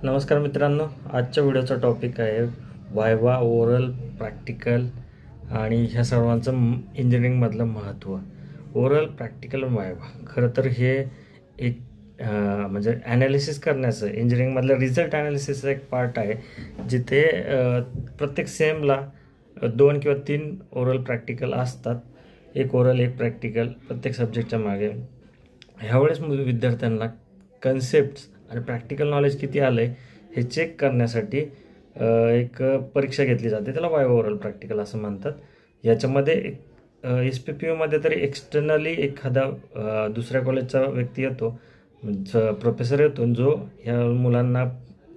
नमस्कार मित्रांनो, आजच्या व्हिडिओचा टॉपिक आहे वायवा, ओरल, प्रॅक्टिकल आणि ह्या सर्वांचं इंजिनिअरिंगमधलं महत्त्व. ओरल, प्रॅक्टिकल आणि वायवा खरं तर हे एक म्हणजे ॲनालिसिस करण्याचं इंजिनिअरिंगमधलं रिझल्ट ॲनालिसिसचा एक पार्ट आहे, जिथे प्रत्येक सेमला 2 किंवा 3 ओरल प्रॅक्टिकल असतात. एक ओरल एक प्रॅक्टिकल प्रत्येक सब्जेक्टच्या मागे. ह्यावेळेस विद्यार्थ्यांना कन्सेप्ट्स आणि प्रॅक्टिकल नॉलेज किती आलं आहे हे चेक करण्यासाठी एक परीक्षा घेतली जाते. त्याला वायवा, ओरल, प्रॅक्टिकल असं म्हणतात. याच्यामध्ये SPPUमध्ये तरी एक्सटर्नली एखादा दुसऱ्या कॉलेजचा व्यक्ती येतो, प्रोफेसर येतो, जो ह्या मुलांना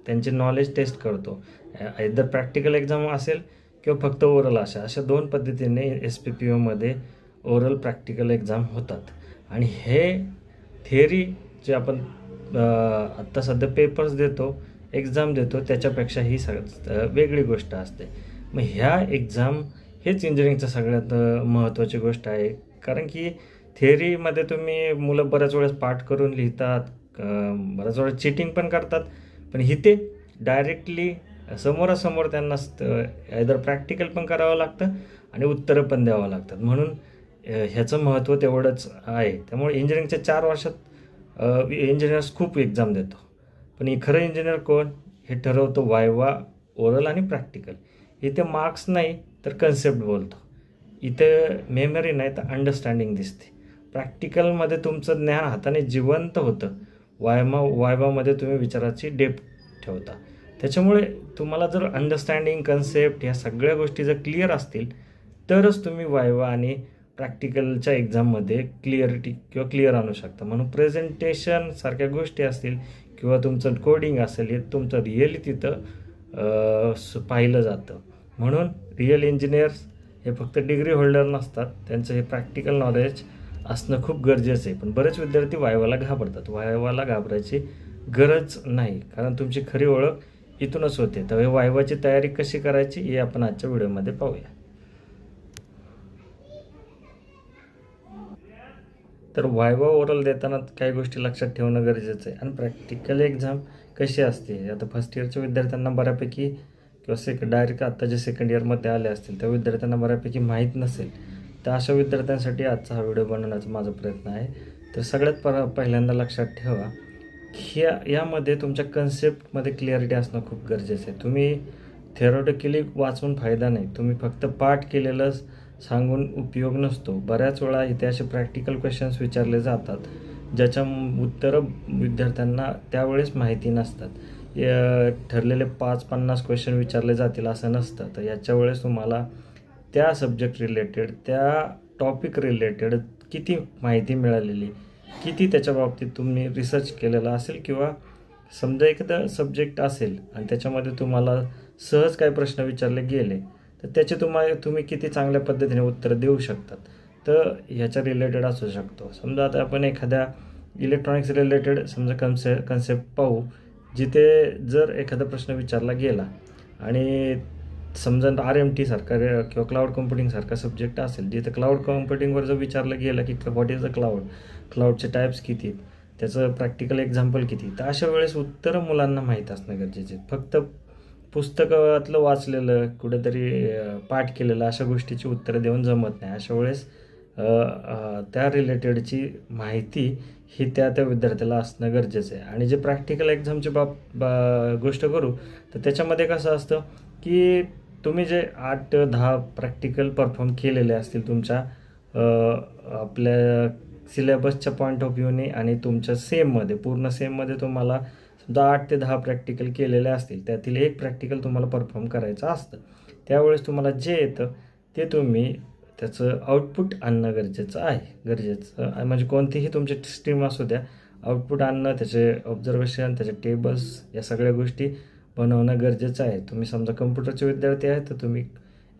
त्यांचे नॉलेज टेस्ट करतो. आयदर प्रॅक्टिकल एक्झाम असेल किंवा फक्त ओरल. अशा 2 पद्धतीने SPPUमध्ये ओरल, प्रॅक्टिकल एक्झाम होतात. आणि हे थिअरी जे आपण आत्ता सध्या पेपर्स देतो, एक्झाम देतो, त्याच्यापेक्षा ही वेगळी गोष्ट असते. मग ह्या एक्झाम हेच इंजिनिअरिंगचं सगळ्यात महत्त्वाची गोष्ट आहे. कारण की थिअरीमध्ये तुम्ही मुलं बऱ्याच वेळेस पाठ करून लिहितात, बऱ्याच वेळेस चिटिंग पण करतात, पण इथे डायरेक्टली समोरासमोर त्यांना आयदर प्रॅक्टिकल पण करावं लागतं आणि उत्तरं पण द्यावं लागतात. म्हणून ह्याचं महत्त्व तेवढंच आहे. त्यामुळे इंजिनिअरिंगच्या 4 वर्षात इंजिनियर्स खूप एक्झाम देतो, पण खरं इंजिनियर कोण हे ठरवतो वायवा, ओरल आणि प्रॅक्टिकल. इथे मार्क्स नाही तर कन्सेप्ट बोलतो. इथे मेमरी नाही तर अंडरस्टँडिंग दिसते. प्रॅक्टिकलमध्ये तुमचं ज्ञान हाताने जिवंत होतं. वायवामध्ये तुम्ही विचाराची डेप्थ ठेवता. त्याच्यामुळे तुम्हाला जर अंडरस्टँडिंग, कन्सेप्ट ह्या सगळ्या गोष्टी जर क्लिअर असतील तरच तुम्ही वायवा आणि प्रॅक्टिकलच्या एक्झाममध्ये क्लिअर आणू शकता. म्हणून प्रेझेंटेशन सारख्या गोष्टी असतील किंवा तुमचं कोडिंग असेल, हे तुमचं रिअली तिथं पाहिलं जातं. म्हणून रिअल इंजिनियर्स हे फक्त डिग्री होल्डर नसतात, त्यांचं हे प्रॅक्टिकल नॉलेज असणं खूप गरजेचं आहे. पण बरेच विद्यार्थी वायवाला घाबरतात. वायवाला घाबरायची गरज नाही, कारण तुमची खरी ओळख इथूनच होते. तर वायवाची तयारी कशी करायची हे आपण आजच्या व्हिडिओमध्ये पाहूया. तर वायवा, ओरल देताना काही गोष्टी लक्षात ठेवणं गरजेचं आहे. आणि प्रॅक्टिकल एक्झाम कशी असते, आता फर्स्ट इयरच्या विद्यार्थ्यांना बऱ्यापैकी किंवा डायरेक्ट आत्ता जे सेकंड इयरमध्ये आले असतील त्या विद्यार्थ्यांना बऱ्यापैकी माहीत नसेल. तर अशा विद्यार्थ्यांसाठी आजचा हा व्हिडिओ बनवण्याचा माझा प्रयत्न आहे. तर सगळ्यात पहिल्यांदा लक्षात ठेवा की यामध्ये तुमच्या कन्सेप्टमध्ये क्लिअरिटी असणं खूप गरजेचं आहे. तुम्ही थेरॉटिकली वाचून फायदा नाही, तुम्ही फक्त पाठ केलेलं सांगून उपयोग नसतो. बऱ्याच वेळा इथे असे प्रॅक्टिकल क्वेश्चन्स विचारले जातात ज्याच्या उत्तरं विद्यार्थ्यांना त्यावेळेस माहिती नसतात. ठरलेले 5-50 क्वेश्चन विचारले जातील असं नसतं. तर याच्या वेळेस तुम्हाला त्या सब्जेक्ट रिलेटेड, त्या टॉपिक रिलेटेड किती माहिती मिळालेली, किती त्याच्या बाबतीत तुम्ही रिसर्च केलेला असेल, किंवा समजा एखादा सब्जेक्ट असेल आणि त्याच्यामध्ये तुम्हाला सहज काही प्रश्न विचारले गेले तर त्याचे तुम्ही किती चांगल्या पद्धतीने उत्तर देऊ शकतात. तर ह्याच्या रिलेटेड असू शकतो. समजा आता आपण एखाद्या इलेक्ट्रॉनिक्स रिलेटेड समजा कन्सेप्ट पाहू, जिथे जर एखादा प्रश्न विचारला गेला आणि समजा RMT सारखा किंवा क्लाउड कम्प्युटिंग सारखा सब्जेक्ट असेल, जिथे क्लाउड कम्प्युटिंगवर जर विचारलं गेलं की व्हॉट इज द क्लाउडचे टाईप्स किती, त्याचं प्रॅक्टिकल एक्झाम्पल किती, तर अशा वेळेस उत्तरं मुलांना माहीत असणं गरजेचे. फक्त पुस्तकातलं वाचलेलं, कुठेतरी पाठ केलेलं अशा गोष्टीची उत्तरं देऊन जमत नाही. अशा वेळेस त्या रिलेटेडची माहिती ही त्या विद्यार्थ्याला असणं गरजेचं आहे. आणि जे प्रॅक्टिकल एक्झामची गोष्ट करू तर त्याच्यामध्ये कसं असतं की तुम्ही जे 8-10 प्रॅक्टिकल परफॉर्म केलेले असतील तुमच्या आपल्या सिलेबसच्या पॉईंट ऑफ व्ह्यूने, आणि तुमच्या पूर्ण सेममध्ये तुम्हाला समजा 8 ते 10 प्रॅक्टिकल केलेले असतील, त्यातील एक प्रॅक्टिकल तुम्हाला परफॉर्म करायचं असतं. त्यावेळेस तुम्हाला जे येतं ते तुम्ही त्याचं आउटपुट आणणं गरजेचं आहे. म्हणजे कोणतीही तुमची स्ट्रीम असू द्या, आउटपुट आणणं, त्याचे ऑब्झर्वेशन, त्याचे टेबल्स, या सगळ्या गोष्टी बनवणं गरजेचं आहे. तुम्ही समजा कम्प्युटरचे विद्यार्थी आहेत तर तुम्ही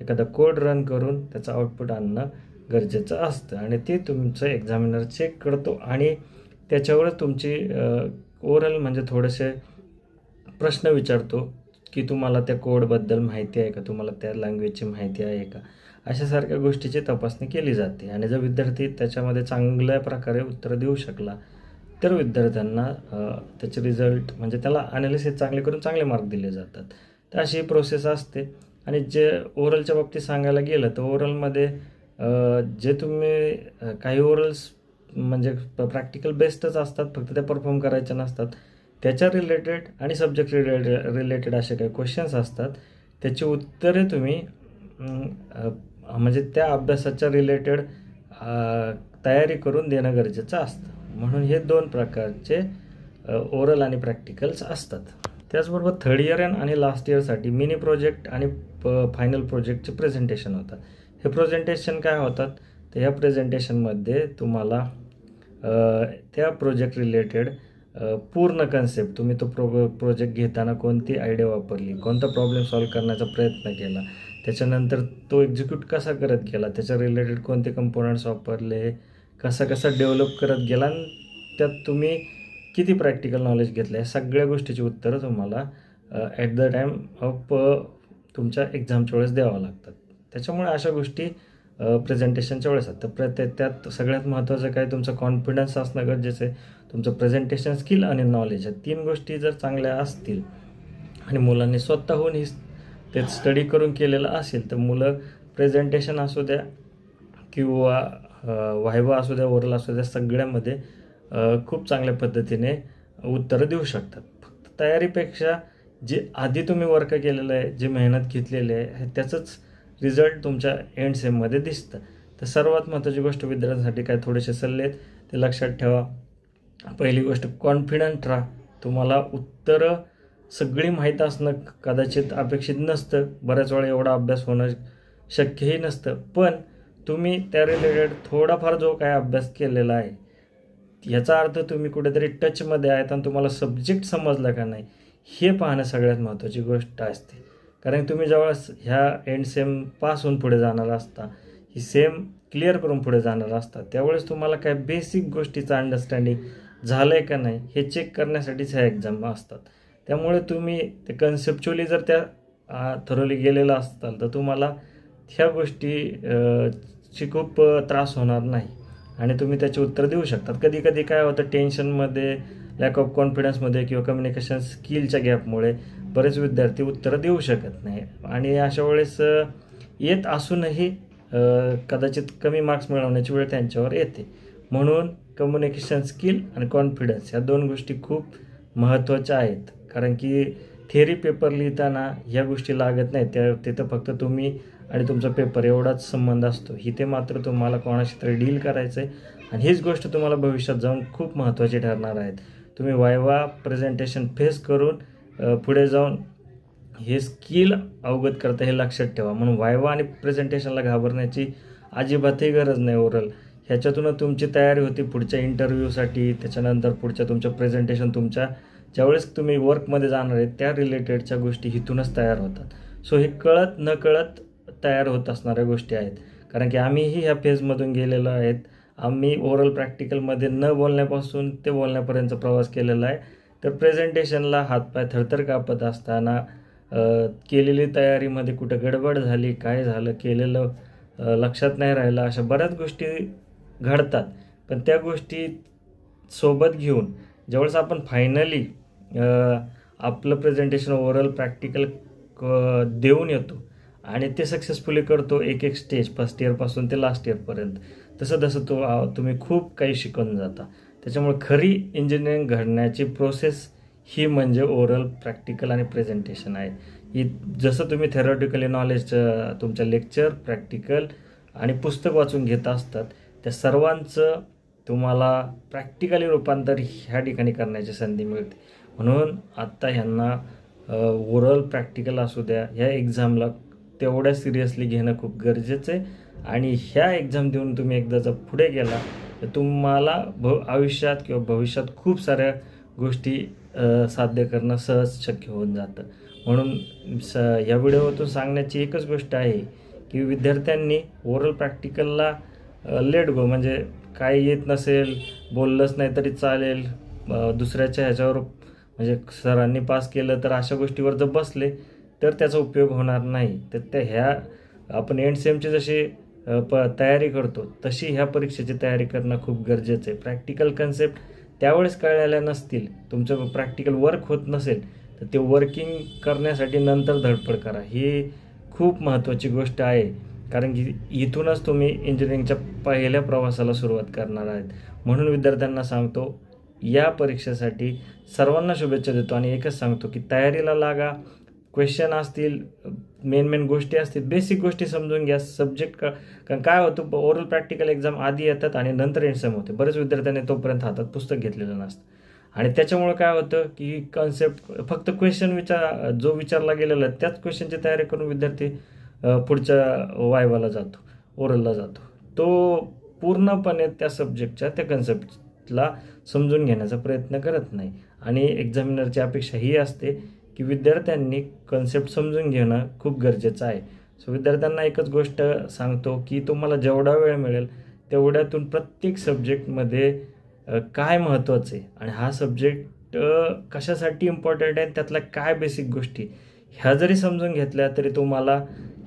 एखादा कोड रन करून त्याचं आउटपुट आणणं गरजेचं असतं, आणि ते तुमचं एक्झामिनर चेक करतो आणि त्याच्यावरच तुमची ओरल म्हणजे थोडेसे प्रश्न विचारतो की तुम्हाला त्या कोडबद्दल माहिती आहे का, तुम्हाला त्या लँग्वेजची माहिती आहे का, अशासारख्या गोष्टीची तपासणी केली जाते. आणि जर विद्यार्थी त्याच्यामध्ये चांगल्या प्रकारे उत्तर देऊ शकला तर विद्यार्थ्यांना त्याचे रिझल्ट म्हणजे त्याला ॲनालिसिस चांगले करून चांगले मार्क दिले जातात. तर अशी प्रोसेस असते. आणि जे ओरलच्या बाबतीत सांगायला गेलं तर ओरलमध्ये जे तुम्ही काही ओरल्स म्हणजे प्रॅक्टिकल बेस्डच असतात, फक्त त्या परफॉर्म करायच्या नसतात. त्याच्या रिलेटेड आणि सब्जेक्ट रिलेटेड असे काही क्वेश्चन्स असतात, त्याची उत्तरे तुम्ही म्हणजे त्या अभ्यासाच्या रिलेटेड तयारी करून देणं गरजेचं असतं. म्हणून हे 2 प्रकारचे ओरल आणि प्रॅक्टिकल्स असतात. त्याचबरोबर थर्ड इयर आणि लास्ट इयरसाठी मिनी प्रोजेक्ट आणि फायनल प्रोजेक्टचे प्रेझेंटेशन होतात. हे प्रेझेंटेशन काय होतात, तर ह्या प्रेझेंटेशनमध्ये तुम्हाला त्या प्रोजेक्ट रिलेटेड पूर्ण कन्सेप्ट, तुम्ही तो प्रोजेक्ट घेताना कोणती आयडिया वापरली, कोणता प्रॉब्लेम सॉल्व्ह करण्याचा प्रयत्न केला, त्याच्यानंतर तो एक्झिक्यूट कसा करत गेला, त्याच्या रिलेटेड कोणते कंपोनंट्स वापरले, कसा डेव्हलप करत गेला, आणि त्यात तुम्ही किती प्रॅक्टिकल नॉलेज घेतलं, या सगळ्या गोष्टीची उत्तरं तुम्हाला ॲट द टाईम ऑफ तुमच्या एक्झामच्या वेळेस द्यावं लागतात. त्याच्यामुळे अशा गोष्टी प्रेझेंटेशनच्या वेळेस असतात. तर त्यात सगळ्यात महत्त्वाचं काय, तुमचं कॉन्फिडन्स असणं गरजेचं आहे, तुमचं प्रेझेंटेशन स्किल आणि नॉलेज, या 3 गोष्टी जर चांगल्या असतील आणि मुलांनी स्वतःहून ते स्टडी करून केलेलं असेल, तर मुलं प्रेझेंटेशन असू द्या किंवा व्हायवा असू द्या, ओरल असू द्या, सगळ्यामध्ये खूप चांगल्या पद्धतीने उत्तरं देऊ शकतात. फक्त तयारीपेक्षा जे आधी तुम्ही वर्क केलेलं आहे, जे मेहनत घेतलेली आहे, त्याचंच रिझल्ट तुमच्या एंड सेममध्ये दिसतं. तर सर्वात महत्त्वाची गोष्ट विद्यार्थ्यांसाठी काय, थोडेसे सल्ले आहेत, ते लक्षात ठेवा. पहिली गोष्ट, कॉन्फिडंट राहा. तुम्हाला उत्तरं सगळी माहीत असणं कदाचित अपेक्षित नसतं, बऱ्याच वेळा एवढा अभ्यास होणं शक्यही नसतं, पण तुम्ही त्या रिलेटेड थोडाफार जो काय अभ्यास केलेला आहे, याचा अर्थ तुम्ही कुठेतरी टचमध्ये आहेत आणि तुम्हाला सब्जेक्ट समजला का नाही, हे पाहणं सगळ्यात महत्त्वाची गोष्ट असते. कारण तुम्ही ज्यावेळेस ह्या एंड सेम पास होऊन पुढे जाणार असता, ही सेम क्लिअर करून पुढे जाणार असता, त्यावेळेस तुम्हाला काय बेसिक गोष्टीचं अंडरस्टँडिंग झालं आहे का नाही, हे चेक करण्यासाठीच ह्या एक्झाम असतात. त्यामुळे तुम्ही ते कन्सेप्च्युअली जर त्या थरोली गेलेलं असताल, तर तुम्हाला ह्या गोष्टी खूप त्रास होणार नाही आणि तुम्ही त्याचे उत्तर देऊ शकतात. कधी कधी काय होतं, टेन्शनमध्ये, लॅक ऑफ कॉन्फिडन्समध्ये किंवा कम्युनिकेशन स्किलच्या गॅपमुळे बरेच विद्यार्थी उत्तरं देऊ शकत नाही आणि अशा वेळेस येत असूनही कदाचित कमी मार्क्स मिळवण्याची वेळ त्यांच्यावर येते. म्हणून कम्युनिकेशन स्किल आणि कॉन्फिडन्स ह्या 2 गोष्टी खूप महत्त्वाच्या आहेत. कारण की थिअरी पेपर लिहिताना ह्या गोष्टी लागत नाहीत, तिथं फक्त तुम्ही आणि तुमचा पेपर एवढाच संबंध असतो. इथे मात्र तुम्हाला कोणाशी तरी डील करायचं आहे आणि हीच गोष्ट तुम्हाला भविष्यात जाऊन खूप महत्त्वाची ठरणार आहेत. तुम्ही वायवा प्रेझेंटेशन फेस करून पुढे जाऊन हे स्किल अवगत करता, हे लक्षात ठेवा. म्हणून वायवा आणि प्रेझेंटेशनला घाबरण्याची अजिबातही गरज नाही. ओरल ह्याच्यातूनच तुमची तयारी होती पुढच्या इंटरव्ह्यूसाठी, त्याच्यानंतर पुढच्या तुमच्या प्रेझेंटेशन, तुमच्या ज्यावेळेस तुम्ही वर्कमध्ये जाणार आहे त्या रिलेटेडच्या गोष्टी इथूनच तयार होतात. सो हे कळत न कळत तयार होत असणाऱ्या गोष्टी आहेत. कारण की आम्हीही ह्या फेजमधून गेलेलो आहेत. आम्ही ओरल प्रॅक्टिकलमध्ये न बोलण्यापासून ते बोलण्यापर्यंतचा प्रवास केलेला आहे. तर प्रेझेंटेशनला हातपाय थरथर कापत असताना केलेली तयारीमध्ये कुठं गडबड झाली, काय झालं, केलेलं लक्षात नाही राहिलं, अशा बऱ्याच गोष्टी घडतात. पण त्या गोष्टी सोबत घेऊन ज्यावेळेस आपण फायनली आपलं प्रेझेंटेशन ओरल प्रॅक्टिकल देऊन येतो आणि ते सक्सेसफुली करतो, एक स्टेज फर्स्ट इयरपासून ते लास्ट इयरपर्यंत, तसं तुम्ही खूप काही शिकून जाता. त्याच्यामुळे खरी इंजिनिअरिंग घडण्याची प्रोसेस ही म्हणजे ओरल, प्रॅक्टिकल आणि प्रेझेंटेशन आहे. ही जसं तुम्ही थेरॉटिकली नॉलेज तुमच्या लेक्चर, प्रॅक्टिकल आणि पुस्तक वाचून घेत असतात, त्या सर्वांचं तुम्हाला प्रॅक्टिकली रूपांतर ह्या ठिकाणी करण्याची संधी मिळते. म्हणून आत्ता ह्यांना ओरल, प्रॅक्टिकल असू द्या, ह्या एक्झामला तेवढ्या सिरियसली घेणं खूप गरजेचं आहे. आणि ह्या एक्झाम देऊन तुम्ही एकदा जर पुढे गेला तर तुम्हाला आयुष्यात किंवा भविष्यात खूप साऱ्या गोष्टी साध्य करणं सहज शक्य होऊन जातं. म्हणून या व्हिडिओतून सांगण्याची एकच गोष्ट आहे की विद्यार्थ्यांनी ओरल प्रॅक्टिकलला लेट गो, म्हणजे काय येत नसेल, बोललंच नाही तरी चालेल, दुसऱ्याच्या ह्याच्यावर म्हणजे सरांनी पास केलं तर अशा गोष्टीवर जर बसले तर त्याचा उपयोग होणार नाही. तर ह्या आपण एंड सेमची जशी तयारी करतो तशी ह्या परीक्षेची तयारी करणं खूप गरजेचं आहे. प्रॅक्टिकल कन्सेप्ट त्यावेळेस कळलेल्या नसतील, तुमचं प्रॅक्टिकल वर्क होत नसेल, तर ते वर्किंग करण्यासाठी नंतर धडपड करा. ही खूप महत्त्वाची गोष्ट आहे, कारण की इथूनच तुम्ही इंजिनिअरिंगच्या पहिल्या प्रवासाला सुरुवात करणार आहेत. म्हणून विद्यार्थ्यांना सांगतो, या परीक्षेसाठी सर्वांना शुभेच्छा देतो आणि एकच सांगतो की तयारीला लागा. क्वेश्चन असतील, मेन गोष्टी असतील, बेसिक गोष्टी समजून घ्या. सब्जेक्ट कारण काय होतं, ओरल प्रॅक्टिकल एक्झाम आधी येतात आणि नंतर एक्झाम होते. बरेच विद्यार्थ्यांनी तोपर्यंत हातात पुस्तक घेतलेलं नसतं आणि त्याच्यामुळे काय होतं की कन्सेप्ट फक्त क्वेश्चन जो विचारला गेलेला आहे त्याच क्वेश्चनची तयारी करून विद्यार्थी पुढच्या वायवाला जातो, ओरलला जातो. तो पूर्णपणे त्या सब्जेक्टच्या त्या कन्सेप्टला समजून घेण्याचा प्रयत्न करत नाही आणि एक्झामिनरची अपेक्षा ही असते की विद्यार्थ्यांनी कन्सेप्ट समजून घेणं खूप गरजेचं आहे. सो विद्यार्थ्यांना एकच गोष्ट सांगतो की तुम्हाला जेवढा वेळ मिळेल तेवढ्यातून प्रत्येक सब्जेक्टमध्ये काय महत्त्वाचं आहे आणि हा सब्जेक्ट कशासाठी इम्पॉर्टंट आहे, त्यातल्या काय बेसिक गोष्टी ह्या जरी समजून घेतल्या तरी तुम्हाला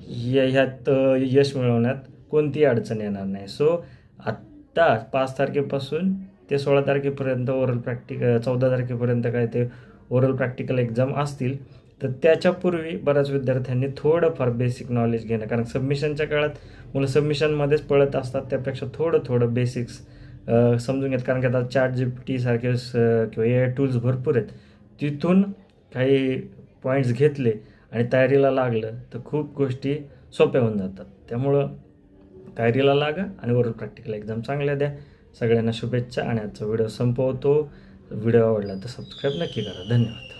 ह्यात यश मिळवण्यात कोणतीही अडचण येणार नाही. सो आत्ता 5 तारखेपासून ते 16 तारखेपर्यंत ओरल प्रॅक्टिकल, 14 तारखेपर्यंत काय ते ओरल प्रॅक्टिकल एक्झाम असतील. तर त्याच्यापूर्वी बऱ्याच विद्यार्थ्यांनी थोडंफार बेसिक नॉलेज घेणं, कारण सबमिशनच्या काळात मुलं सबमिशनमध्येच पळत असतात, त्यापेक्षा थोडं बेसिक्स समजून घेत. कारण की आता ChatGPT सारखे किंवा AI टूल्स भरपूर आहेत, तिथून काही पॉईंट्स घेतले आणि तयारीला लागलं तर खूप गोष्टी सोप्या होऊन जातात. त्यामुळं तयारीला लागा आणि ओरल प्रॅक्टिकल एक्झाम चांगल्या द्या. सगळ्यांना शुभेच्छा आणि आजचा व्हिडिओ संपवतो. व्हिडिओ आवडला तर सबस्क्राईब नक्की करा. धन्यवाद.